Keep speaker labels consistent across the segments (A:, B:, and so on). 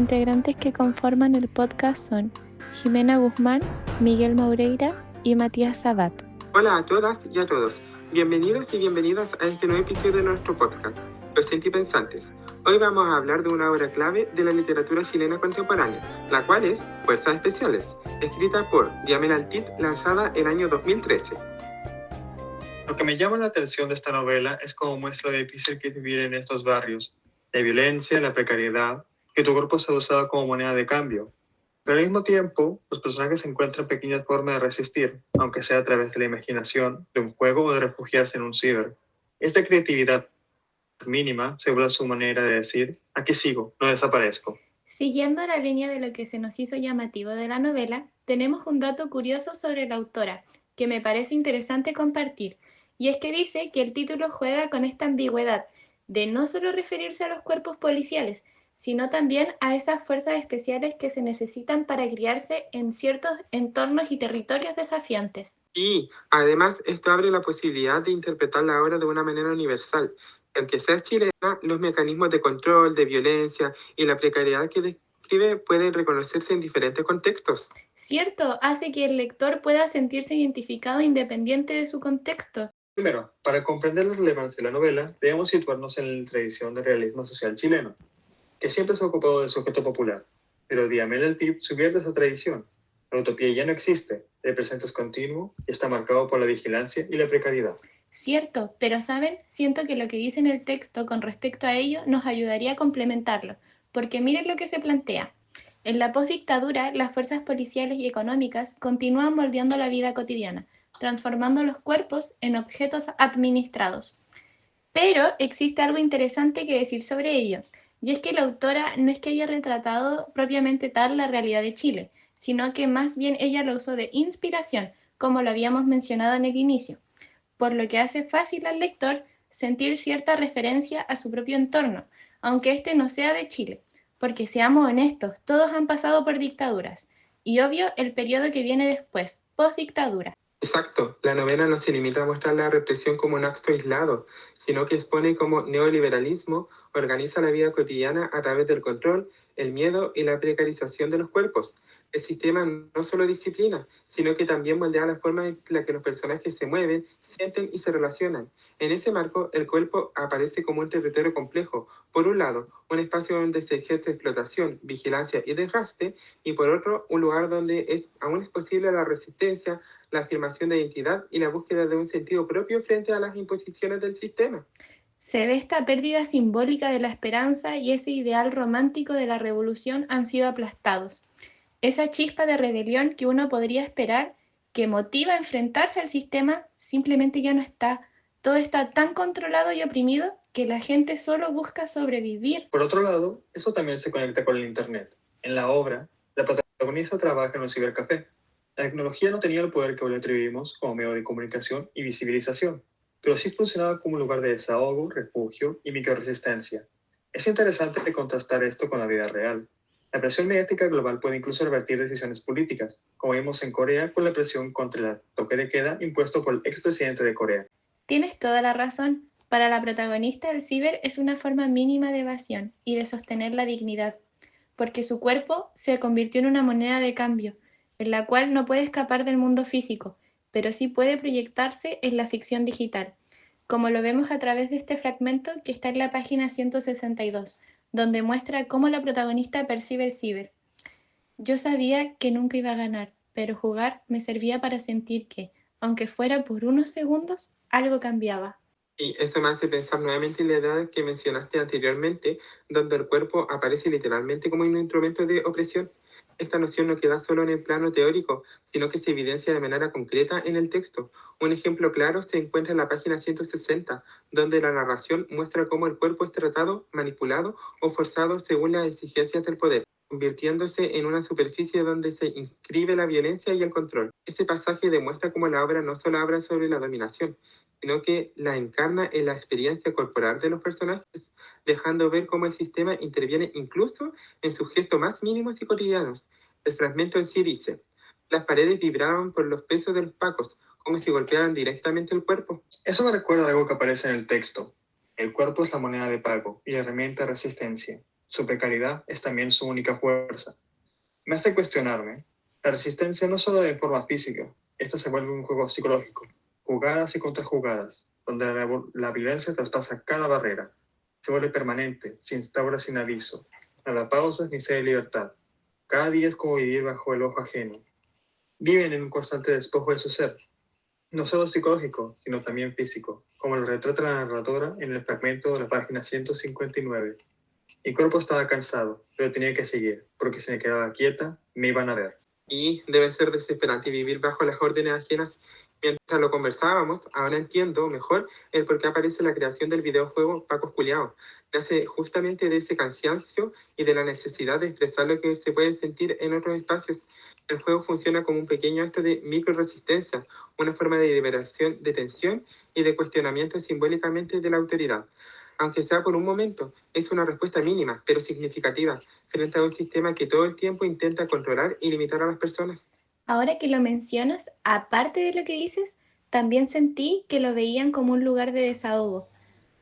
A: integrantes que conforman el podcast son Jimena Guzmán, Miguel Moureira y Matías Sabat.
B: Hola a todas y a todos. Bienvenidos y bienvenidas a este nuevo episodio de nuestro podcast, Los Sentipensantes. Hoy vamos a hablar de una obra clave de la literatura chilena contemporánea, la cual es Fuerzas Especiales, escrita por Diamela Altit, lanzada el año 2013.
C: Lo que me llama la atención de esta novela es cómo muestra lo difícil que es vivir en estos barrios, la violencia, la precariedad, que tu cuerpo sea usado como moneda de cambio. Pero al mismo tiempo, los personajes encuentran pequeñas formas de resistir, aunque sea a través de la imaginación, de un juego o de refugiarse en un ciber. Esta creatividad mínima se vuelve su manera de decir, aquí sigo, no desaparezco.
A: Siguiendo la línea de lo que se nos hizo llamativo de la novela, tenemos un dato curioso sobre la autora, que me parece interesante compartir, y es que dice que el título juega con esta ambigüedad de no solo referirse a los cuerpos policiales, sino también a esas fuerzas especiales que se necesitan para criarse en ciertos entornos y territorios desafiantes.
B: Y además esto abre la posibilidad de interpretar la obra de una manera universal. Aunque sea chilena, los mecanismos de control, de violencia y la precariedad que describe pueden reconocerse en diferentes contextos.
A: Cierto, hace que el lector pueda sentirse identificado independiente de su contexto.
C: Primero, para comprender la relevancia de la novela, debemos situarnos en la tradición del realismo social chileno, que siempre se ha ocupado del sujeto popular. Pero Diamela Altit subvierte esa tradición. La utopía ya no existe, el presente es continuo y está marcado por la vigilancia y la precariedad.
A: Cierto, pero ¿saben? Siento que lo que dice en el texto con respecto a ello nos ayudaría a complementarlo, porque miren lo que se plantea. En la postdictadura, las fuerzas policiales y económicas continúan moldeando la vida cotidiana, transformando los cuerpos en objetos administrados. Pero existe algo interesante que decir sobre ello, y es que la autora no es que haya retratado propiamente tal la realidad de Chile, sino que más bien ella lo usó de inspiración, como lo habíamos mencionado en el inicio, por lo que hace fácil al lector sentir cierta referencia a su propio entorno, aunque este no sea de Chile, porque seamos honestos, todos han pasado por dictaduras, y obvio el periodo que viene después, postdictadura.
B: Exacto, la novela no se limita a mostrar la represión como un acto aislado, sino que expone cómo neoliberalismo organiza la vida cotidiana a través del control, el miedo y la precarización de los cuerpos. El sistema no solo disciplina, sino que también moldea la forma en la que los personajes se mueven, sienten y se relacionan. En ese marco, el cuerpo aparece como un territorio complejo. Por un lado, un espacio donde se ejerce explotación, vigilancia y desgaste, y por otro, un lugar donde aún es posible la resistencia, la afirmación de identidad y la búsqueda de un sentido propio frente a las imposiciones del sistema.
A: Se ve esta pérdida simbólica de la esperanza y ese ideal romántico de la revolución han sido aplastados. Esa chispa de rebelión que uno podría esperar, que motiva a enfrentarse al sistema, simplemente ya no está. Todo está tan controlado y oprimido que la gente solo busca sobrevivir.
C: Por otro lado, eso también se conecta con el Internet. En la obra, la protagonista trabaja en un cibercafé. La tecnología no tenía el poder que hoy atribuimos como medio de comunicación y visibilización, pero sí funcionaba como un lugar de desahogo, refugio y microresistencia. Es interesante contrastar esto con la vida real. La presión mediática global puede incluso revertir decisiones políticas, como vimos en Corea con la presión contra el toque de queda impuesto por el expresidente de Corea.
A: Tienes toda la razón. Para la protagonista, el ciber es una forma mínima de evasión y de sostener la dignidad, porque su cuerpo se convirtió en una moneda de cambio, en la cual no puede escapar del mundo físico, pero sí puede proyectarse en la ficción digital, como lo vemos a través de este fragmento que está en la página 162, donde muestra cómo la protagonista percibe el ciber. Yo sabía que nunca iba a ganar, pero jugar me servía para sentir que, aunque fuera por unos segundos, algo cambiaba.
B: Y eso me hace pensar nuevamente en la edad que mencionaste anteriormente, donde el cuerpo aparece literalmente como un instrumento de opresión. Esta noción no queda solo en el plano teórico, sino que se evidencia de manera concreta en el texto. Un ejemplo claro se encuentra en la página 160, donde la narración muestra cómo el cuerpo es tratado, manipulado o forzado según las exigencias del poder, convirtiéndose en una superficie donde se inscribe la violencia y el control. Este pasaje demuestra cómo la obra no solo habla sobre la dominación, sino que la encarna en la experiencia corporal de los personajes, dejando ver cómo el sistema interviene incluso en sus gestos más mínimos y cotidianos. El fragmento en sí dice: las paredes vibraban por los pesos de los pacos, como si golpearan directamente el cuerpo.
C: Eso me recuerda a algo que aparece en el texto. El cuerpo es la moneda de pago y la herramienta de resistencia. Su precariedad es también su única fuerza. Me hace cuestionarme. La resistencia no solo de forma física, esta se vuelve un juego psicológico, jugadas y contrajugadas, donde la violencia traspasa cada barrera, se vuelve permanente, se instaura sin aviso, no da pausas ni sede de libertad. Cada día es como vivir bajo el ojo ajeno. Viven en un constante despojo de su ser, no solo psicológico, sino también físico, como lo retrata la narradora en el fragmento de la página 159. Mi cuerpo estaba cansado, pero tenía que seguir, porque si me quedaba quieta, me iban a ver.
B: Y debe ser desesperante vivir bajo las órdenes ajenas. Mientras lo conversábamos, ahora entiendo mejor el por qué aparece la creación del videojuego Pacos Culiados. Nace justamente de ese cansancio y de la necesidad de expresar lo que se puede sentir en otros espacios. El juego funciona como un pequeño acto de microresistencia, una forma de liberación de tensión y de cuestionamiento simbólicamente de la autoridad. Aunque sea por un momento, es una respuesta mínima, pero significativa, frente a un sistema que todo el tiempo intenta controlar y limitar a las personas.
A: Ahora que lo mencionas, aparte de lo que dices, también sentí que lo veían como un lugar de desahogo,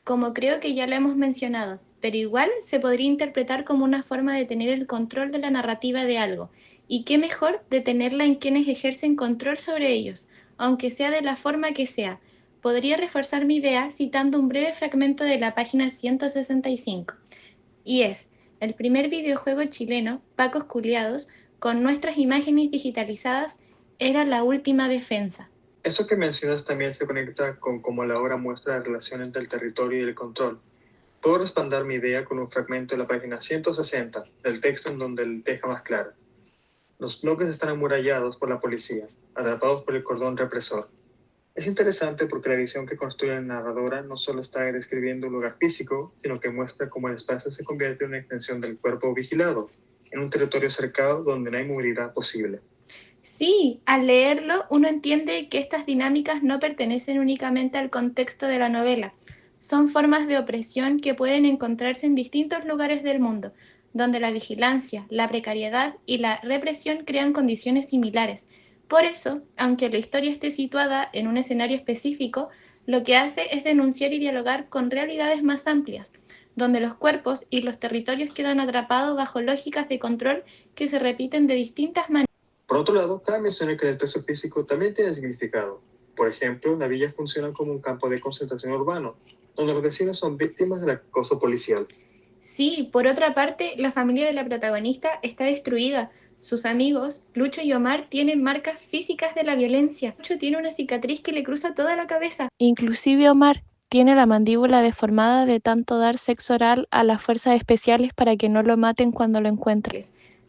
A: como creo que ya lo hemos mencionado, pero igual se podría interpretar como una forma de tener el control de la narrativa de algo, y qué mejor de tenerla en quienes ejercen control sobre ellos, aunque sea de la forma que sea. Podría reforzar mi idea citando un breve fragmento de la página 165, y es el primer videojuego chileno, Pacos Culiados, con nuestras imágenes digitalizadas, era la última defensa.
C: Eso que mencionas también se conecta con cómo la obra muestra la relación entre el territorio y el control. Puedo respaldar mi idea con un fragmento de la página 160 del texto en donde el deja más claro. Los bloques están amurallados por la policía, atrapados por el cordón represor. Es interesante porque la visión que construye la narradora no solo está describiendo un lugar físico, sino que muestra cómo el espacio se convierte en una extensión del cuerpo vigilado, en un territorio cercado donde no hay movilidad posible.
A: Sí, al leerlo uno entiende que estas dinámicas no pertenecen únicamente al contexto de la novela. Son formas de opresión que pueden encontrarse en distintos lugares del mundo, donde la vigilancia, la precariedad y la represión crean condiciones similares. Por eso, aunque la historia esté situada en un escenario específico, lo que hace es denunciar y dialogar con realidades más amplias, donde los cuerpos y los territorios quedan atrapados bajo lógicas de control que se repiten de distintas maneras.
C: Por otro lado, cada mención que el texto físico también tiene significado. Por ejemplo, la villa funciona como un campo de concentración urbano, donde los vecinos son víctimas del acoso policial.
A: Sí, por otra parte, la familia de la protagonista está destruida. Sus amigos, Lucho y Omar, tienen marcas físicas de la violencia. Lucho tiene una cicatriz que le cruza toda la cabeza. Inclusive Omar tiene la mandíbula deformada de tanto dar sexo oral a las fuerzas especiales para que no lo maten cuando lo encuentren.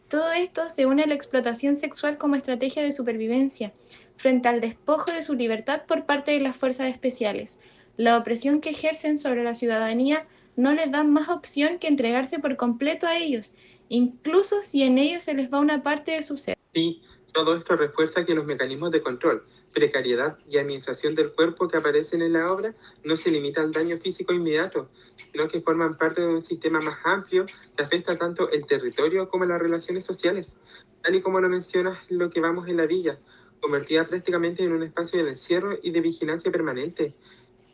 A: Todo esto se une a la explotación sexual como estrategia de supervivencia, frente al despojo de su libertad por parte de las fuerzas especiales. La opresión que ejercen sobre la ciudadanía no les da más opción que entregarse por completo a ellos, incluso si en ellos se les va una parte de su ser.
B: Sí, todo esto refuerza que los mecanismos de control, precariedad y administración del cuerpo que aparecen en la obra no se limitan al daño físico inmediato, sino que forman parte de un sistema más amplio que afecta tanto el territorio como las relaciones sociales, tal y como lo mencionas lo que vamos en la villa, convertida prácticamente en un espacio de encierro y de vigilancia permanente.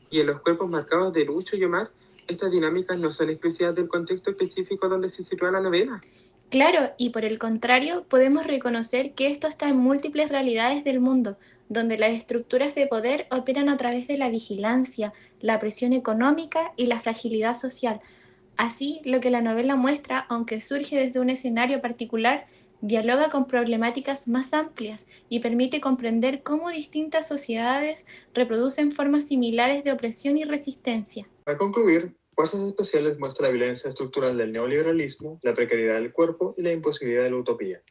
B: Y en los cuerpos marcados de Lucho y Omar, estas dinámicas no son exclusivas del contexto específico donde se sitúa la novela.
A: Claro, y por el contrario, podemos reconocer que esto está en múltiples realidades del mundo, donde las estructuras de poder operan a través de la vigilancia, la presión económica y la fragilidad social. Así, lo que la novela muestra, aunque surge desde un escenario particular, dialoga con problemáticas más amplias y permite comprender cómo distintas sociedades reproducen formas similares de opresión y resistencia.
C: Para concluir, Fuerzas Especiales muestra la violencia estructural del neoliberalismo, la precariedad del cuerpo y la imposibilidad de la utopía.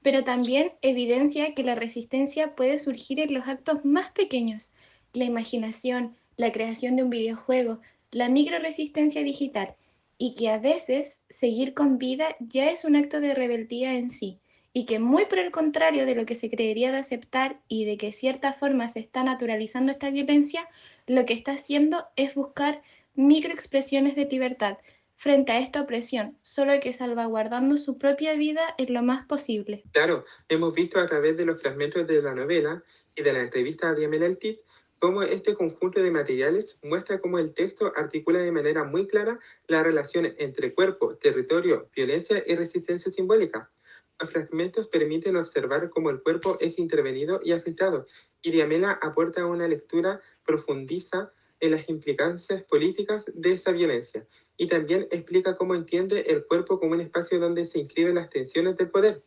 A: Pero también evidencia que la resistencia puede surgir en los actos más pequeños, la imaginación, la creación de un videojuego, la microresistencia digital, y que a veces seguir con vida ya es un acto de rebeldía en sí, y que muy por el contrario de lo que se creería de aceptar y de que de cierta forma se está naturalizando esta violencia, lo que está haciendo es buscar microexpresiones de libertad frente a esta opresión, solo que salvaguardando su propia vida en lo más posible.
B: Claro, hemos visto a través de los fragmentos de la novela y de la entrevista a Diamela Eltit Cómo este conjunto de materiales muestra cómo el texto articula de manera muy clara la relación entre cuerpo, territorio, violencia y resistencia simbólica. Los fragmentos permiten observar cómo el cuerpo es intervenido y afectado, y Diamela aporta una lectura profundiza en las implicancias políticas de esa violencia, y también explica cómo entiende el cuerpo como un espacio donde se inscriben las tensiones del poder,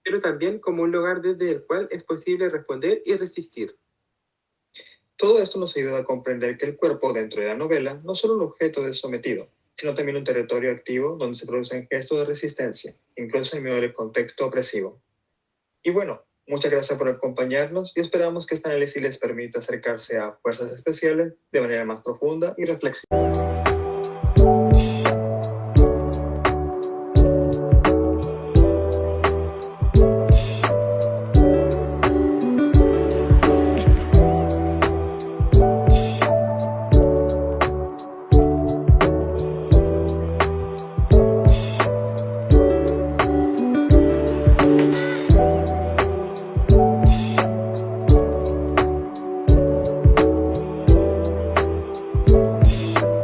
B: pero también como un lugar desde el cual es posible responder y resistir.
C: Todo esto nos ayuda a comprender que el cuerpo dentro de la novela no es solo un objeto de sometido, sino también un territorio activo donde se producen gestos de resistencia, incluso en medio del contexto opresivo. Y bueno, muchas gracias por acompañarnos y esperamos que este análisis les permita acercarse a fuerzas especiales de manera más profunda y reflexiva.